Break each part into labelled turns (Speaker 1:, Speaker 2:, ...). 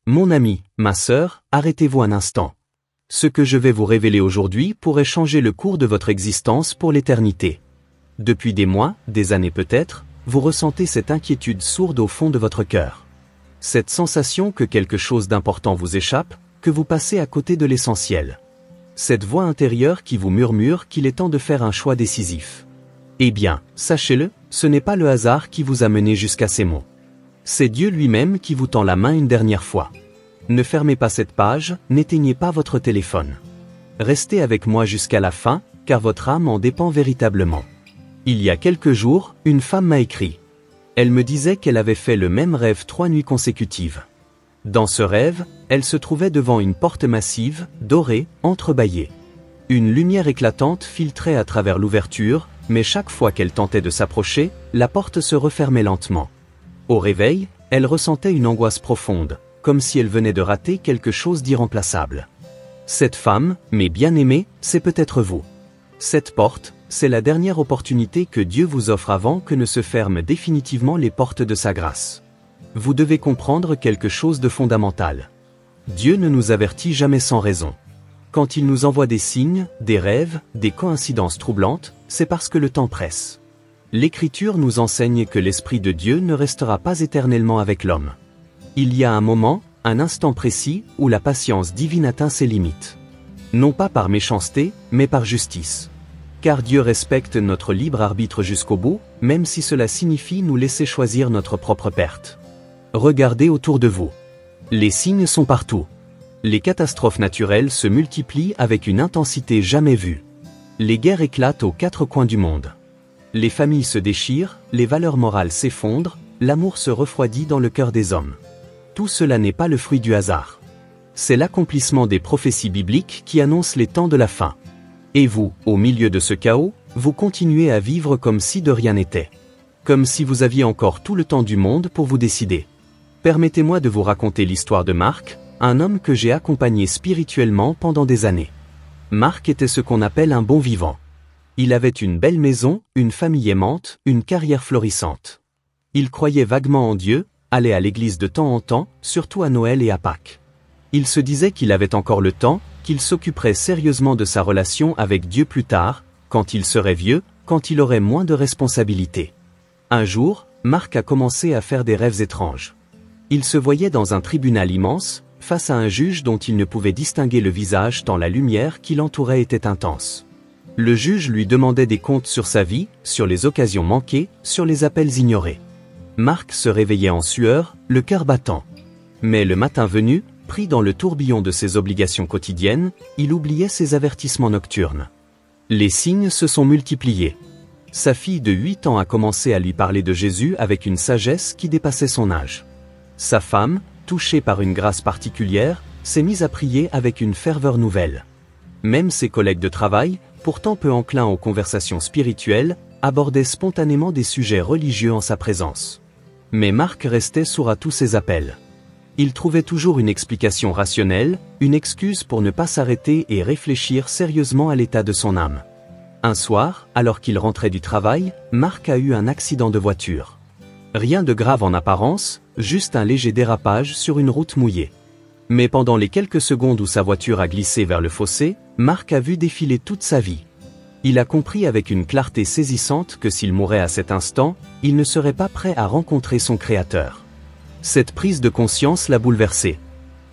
Speaker 1: Mon ami, ma sœur, arrêtez-vous un instant. Ce que je vais vous révéler aujourd'hui pourrait changer le cours de votre existence pour l'éternité. Depuis des mois, des années peut-être, vous ressentez cette inquiétude sourde au fond de votre cœur. Cette sensation que quelque chose d'important vous échappe, que vous passez à côté de l'essentiel. Cette voix intérieure qui vous murmure qu'il est temps de faire un choix décisif. Eh bien, sachez-le, ce n'est pas le hasard qui vous a mené jusqu'à ces mots. C'est Dieu lui-même qui vous tend la main une dernière fois. Ne fermez pas cette page, n'éteignez pas votre téléphone. Restez avec moi jusqu'à la fin, car votre âme en dépend véritablement. Il y a quelques jours, une femme m'a écrit. Elle me disait qu'elle avait fait le même rêve 3 nuits consécutives. Dans ce rêve, elle se trouvait devant une porte massive, dorée, entrebâillée. Une lumière éclatante filtrait à travers l'ouverture, mais chaque fois qu'elle tentait de s'approcher, la porte se refermait lentement. Au réveil, elle ressentait une angoisse profonde, comme si elle venait de rater quelque chose d'irremplaçable. Cette femme, mes bien-aimés, c'est peut-être vous. Cette porte, c'est la dernière opportunité que Dieu vous offre avant que ne se ferment définitivement les portes de sa grâce. Vous devez comprendre quelque chose de fondamental. Dieu ne nous avertit jamais sans raison. Quand il nous envoie des signes, des rêves, des coïncidences troublantes, c'est parce que le temps presse. L'Écriture nous enseigne que l'Esprit de Dieu ne restera pas éternellement avec l'homme. Il y a un moment, un instant précis, où la patience divine atteint ses limites. Non pas par méchanceté, mais par justice. Car Dieu respecte notre libre arbitre jusqu'au bout, même si cela signifie nous laisser choisir notre propre perte. Regardez autour de vous. Les signes sont partout. Les catastrophes naturelles se multiplient avec une intensité jamais vue. Les guerres éclatent aux 4 coins du monde. Les familles se déchirent, les valeurs morales s'effondrent, l'amour se refroidit dans le cœur des hommes. Tout cela n'est pas le fruit du hasard. C'est l'accomplissement des prophéties bibliques qui annoncent les temps de la fin. Et vous, au milieu de ce chaos, vous continuez à vivre comme si de rien n'était. Comme si vous aviez encore tout le temps du monde pour vous décider. Permettez-moi de vous raconter l'histoire de Marc, un homme que j'ai accompagné spirituellement pendant des années. Marc était ce qu'on appelle un bon vivant. Il avait une belle maison, une famille aimante, une carrière florissante. Il croyait vaguement en Dieu, allait à l'église de temps en temps, surtout à Noël et à Pâques. Il se disait qu'il avait encore le temps, qu'il s'occuperait sérieusement de sa relation avec Dieu plus tard, quand il serait vieux, quand il aurait moins de responsabilités. Un jour, Marc a commencé à faire des rêves étranges. Il se voyait dans un tribunal immense, face à un juge dont il ne pouvait distinguer le visage tant la lumière qui l'entourait était intense. Le juge lui demandait des comptes sur sa vie, sur les occasions manquées, sur les appels ignorés. Marc se réveillait en sueur, le cœur battant. Mais le matin venu, pris dans le tourbillon de ses obligations quotidiennes, il oubliait ses avertissements nocturnes. Les signes se sont multipliés. Sa fille de 8 ans a commencé à lui parler de Jésus avec une sagesse qui dépassait son âge. Sa femme, touchée par une grâce particulière, s'est mise à prier avec une ferveur nouvelle. Même ses collègues de travail, pourtant peu enclins aux conversations spirituelles, abordaient spontanément des sujets religieux en sa présence. Mais Marc restait sourd à tous ces appels. Il trouvait toujours une explication rationnelle, une excuse pour ne pas s'arrêter et réfléchir sérieusement à l'état de son âme. Un soir, alors qu'il rentrait du travail, Marc a eu un accident de voiture. Rien de grave en apparence, juste un léger dérapage sur une route mouillée. Mais pendant les quelques secondes où sa voiture a glissé vers le fossé, Marc a vu défiler toute sa vie. Il a compris avec une clarté saisissante que s'il mourait à cet instant, il ne serait pas prêt à rencontrer son Créateur. Cette prise de conscience l'a bouleversé.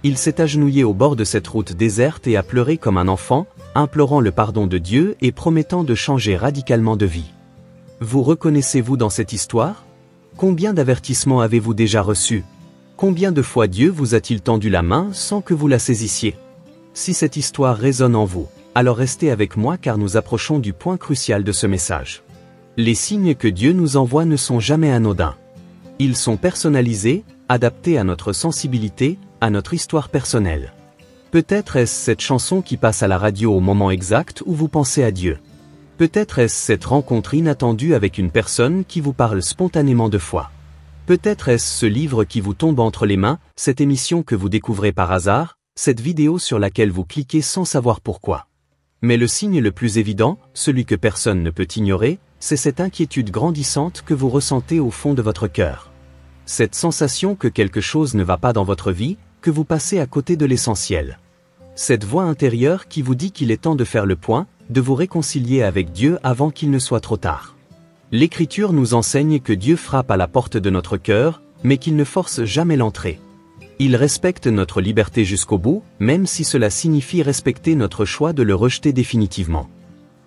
Speaker 1: Il s'est agenouillé au bord de cette route déserte et a pleuré comme un enfant, implorant le pardon de Dieu et promettant de changer radicalement de vie. Vous reconnaissez-vous dans cette histoire ? Combien d'avertissements avez-vous déjà reçus ? Combien de fois Dieu vous a-t-il tendu la main sans que vous la saisissiez ? Si cette histoire résonne en vous, alors restez avec moi car nous approchons du point crucial de ce message. Les signes que Dieu nous envoie ne sont jamais anodins. Ils sont personnalisés, adaptés à notre sensibilité, à notre histoire personnelle. Peut-être est-ce cette chanson qui passe à la radio au moment exact où vous pensez à Dieu. Peut-être est-ce cette rencontre inattendue avec une personne qui vous parle spontanément de foi. Peut-être est-ce ce livre qui vous tombe entre les mains, cette émission que vous découvrez par hasard, cette vidéo sur laquelle vous cliquez sans savoir pourquoi. Mais le signe le plus évident, celui que personne ne peut ignorer, c'est cette inquiétude grandissante que vous ressentez au fond de votre cœur. Cette sensation que quelque chose ne va pas dans votre vie, que vous passez à côté de l'essentiel. Cette voix intérieure qui vous dit qu'il est temps de faire le point, de vous réconcilier avec Dieu avant qu'il ne soit trop tard. L'Écriture nous enseigne que Dieu frappe à la porte de notre cœur, mais qu'il ne force jamais l'entrée. Il respecte notre liberté jusqu'au bout, même si cela signifie respecter notre choix de le rejeter définitivement.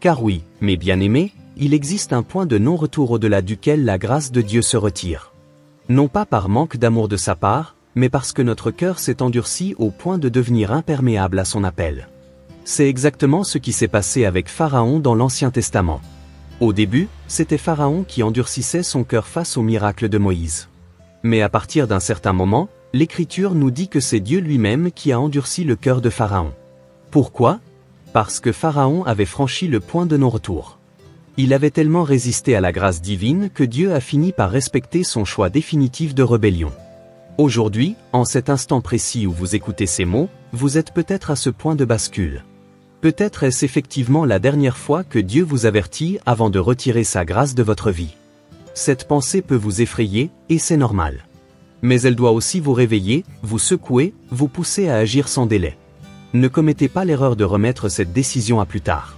Speaker 1: Car oui, mes bien-aimés, il existe un point de non-retour au-delà duquel la grâce de Dieu se retire. Non pas par manque d'amour de sa part, mais parce que notre cœur s'est endurci au point de devenir imperméable à son appel. C'est exactement ce qui s'est passé avec Pharaon dans l'Ancien Testament. Au début, c'était Pharaon qui endurcissait son cœur face au miracle de Moïse. Mais à partir d'un certain moment, l'Écriture nous dit que c'est Dieu lui-même qui a endurci le cœur de Pharaon. Pourquoi ? Parce que Pharaon avait franchi le point de non-retour. Il avait tellement résisté à la grâce divine que Dieu a fini par respecter son choix définitif de rébellion. Aujourd'hui, en cet instant précis où vous écoutez ces mots, vous êtes peut-être à ce point de bascule. Peut-être est-ce effectivement la dernière fois que Dieu vous avertit avant de retirer sa grâce de votre vie. Cette pensée peut vous effrayer, et c'est normal. Mais elle doit aussi vous réveiller, vous secouer, vous pousser à agir sans délai. Ne commettez pas l'erreur de remettre cette décision à plus tard.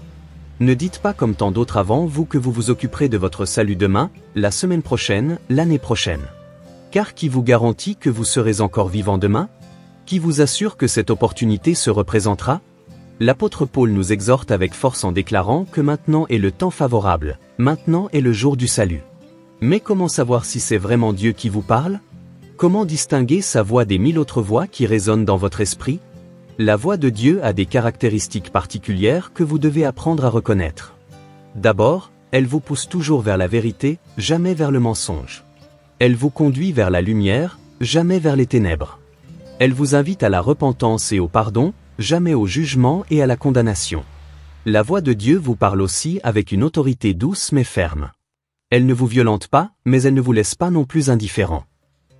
Speaker 1: Ne dites pas comme tant d'autres avant vous que vous vous occuperez de votre salut demain, la semaine prochaine, l'année prochaine. Car qui vous garantit que vous serez encore vivant demain ? Qui vous assure que cette opportunité se représentera ? L'apôtre Paul nous exhorte avec force en déclarant que maintenant est le temps favorable, maintenant est le jour du salut. Mais comment savoir si c'est vraiment Dieu qui vous parle ? Comment distinguer sa voix des 1000 autres voix qui résonnent dans votre esprit ? La voix de Dieu a des caractéristiques particulières que vous devez apprendre à reconnaître. D'abord, elle vous pousse toujours vers la vérité, jamais vers le mensonge. Elle vous conduit vers la lumière, jamais vers les ténèbres. Elle vous invite à la repentance et au pardon, jamais au jugement et à la condamnation. La voix de Dieu vous parle aussi avec une autorité douce mais ferme. Elle ne vous violente pas, mais elle ne vous laisse pas non plus indifférent.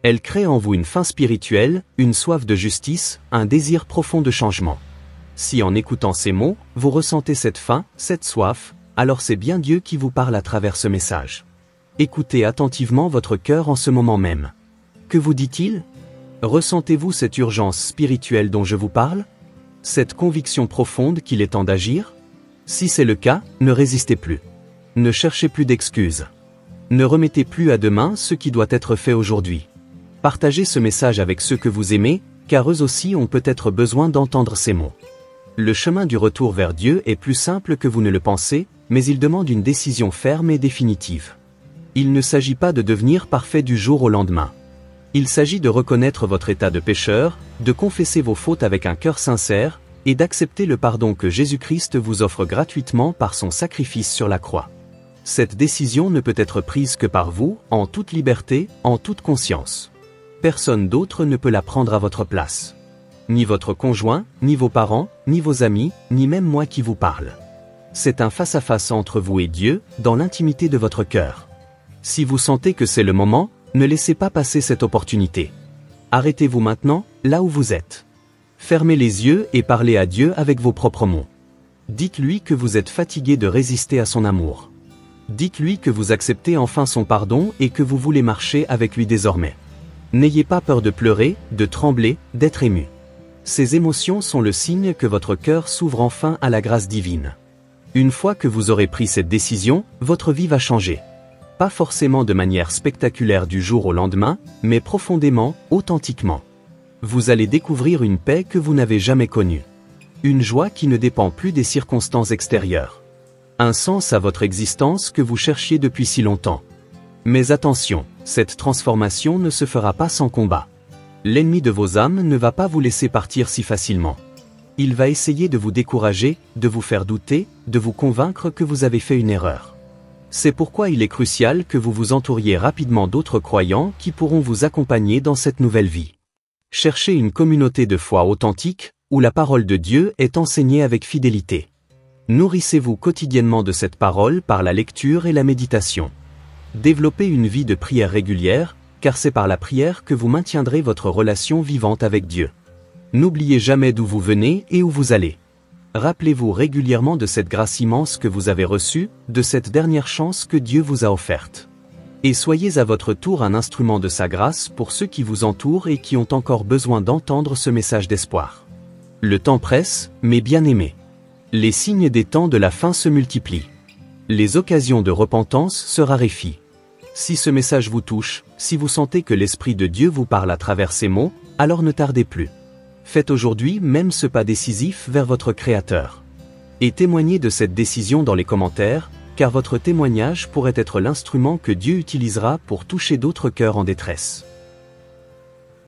Speaker 1: Elle crée en vous une faim spirituelle, une soif de justice, un désir profond de changement. Si en écoutant ces mots, vous ressentez cette faim, cette soif, alors c'est bien Dieu qui vous parle à travers ce message. Écoutez attentivement votre cœur en ce moment même. Que vous dit-il ? Ressentez-vous cette urgence spirituelle dont je vous parle ? Cette conviction profonde qu'il est temps d'agir ? Si c'est le cas, ne résistez plus. Ne cherchez plus d'excuses. Ne remettez plus à demain ce qui doit être fait aujourd'hui. Partagez ce message avec ceux que vous aimez, car eux aussi ont peut-être besoin d'entendre ces mots. Le chemin du retour vers Dieu est plus simple que vous ne le pensez, mais il demande une décision ferme et définitive. Il ne s'agit pas de devenir parfait du jour au lendemain. Il s'agit de reconnaître votre état de pécheur, de confesser vos fautes avec un cœur sincère, et d'accepter le pardon que Jésus-Christ vous offre gratuitement par son sacrifice sur la croix. Cette décision ne peut être prise que par vous, en toute liberté, en toute conscience. Personne d'autre ne peut la prendre à votre place. Ni votre conjoint, ni vos parents, ni vos amis, ni même moi qui vous parle. C'est un face-à-face entre vous et Dieu, dans l'intimité de votre cœur. Si vous sentez que c'est le moment, ne laissez pas passer cette opportunité. Arrêtez-vous maintenant, là où vous êtes. Fermez les yeux et parlez à Dieu avec vos propres mots. Dites-lui que vous êtes fatigué de résister à son amour. Dites-lui que vous acceptez enfin son pardon et que vous voulez marcher avec lui désormais. N'ayez pas peur de pleurer, de trembler, d'être ému. Ces émotions sont le signe que votre cœur s'ouvre enfin à la grâce divine. Une fois que vous aurez pris cette décision, votre vie va changer. Pas forcément de manière spectaculaire du jour au lendemain, mais profondément, authentiquement. Vous allez découvrir une paix que vous n'avez jamais connue. Une joie qui ne dépend plus des circonstances extérieures. Un sens à votre existence que vous cherchiez depuis si longtemps. Mais attention, cette transformation ne se fera pas sans combat. L'ennemi de vos âmes ne va pas vous laisser partir si facilement. Il va essayer de vous décourager, de vous faire douter, de vous convaincre que vous avez fait une erreur. C'est pourquoi il est crucial que vous vous entouriez rapidement d'autres croyants qui pourront vous accompagner dans cette nouvelle vie. Cherchez une communauté de foi authentique, où la parole de Dieu est enseignée avec fidélité. Nourrissez-vous quotidiennement de cette parole par la lecture et la méditation. Développez une vie de prière régulière, car c'est par la prière que vous maintiendrez votre relation vivante avec Dieu. N'oubliez jamais d'où vous venez et où vous allez. Rappelez-vous régulièrement de cette grâce immense que vous avez reçue, de cette dernière chance que Dieu vous a offerte. Et soyez à votre tour un instrument de sa grâce pour ceux qui vous entourent et qui ont encore besoin d'entendre ce message d'espoir. Le temps presse, mes bien-aimés. Les signes des temps de la fin se multiplient. Les occasions de repentance se raréfient. Si ce message vous touche, si vous sentez que l'Esprit de Dieu vous parle à travers ces mots, alors ne tardez plus. Faites aujourd'hui même ce pas décisif vers votre Créateur. Et témoignez de cette décision dans les commentaires, car votre témoignage pourrait être l'instrument que Dieu utilisera pour toucher d'autres cœurs en détresse.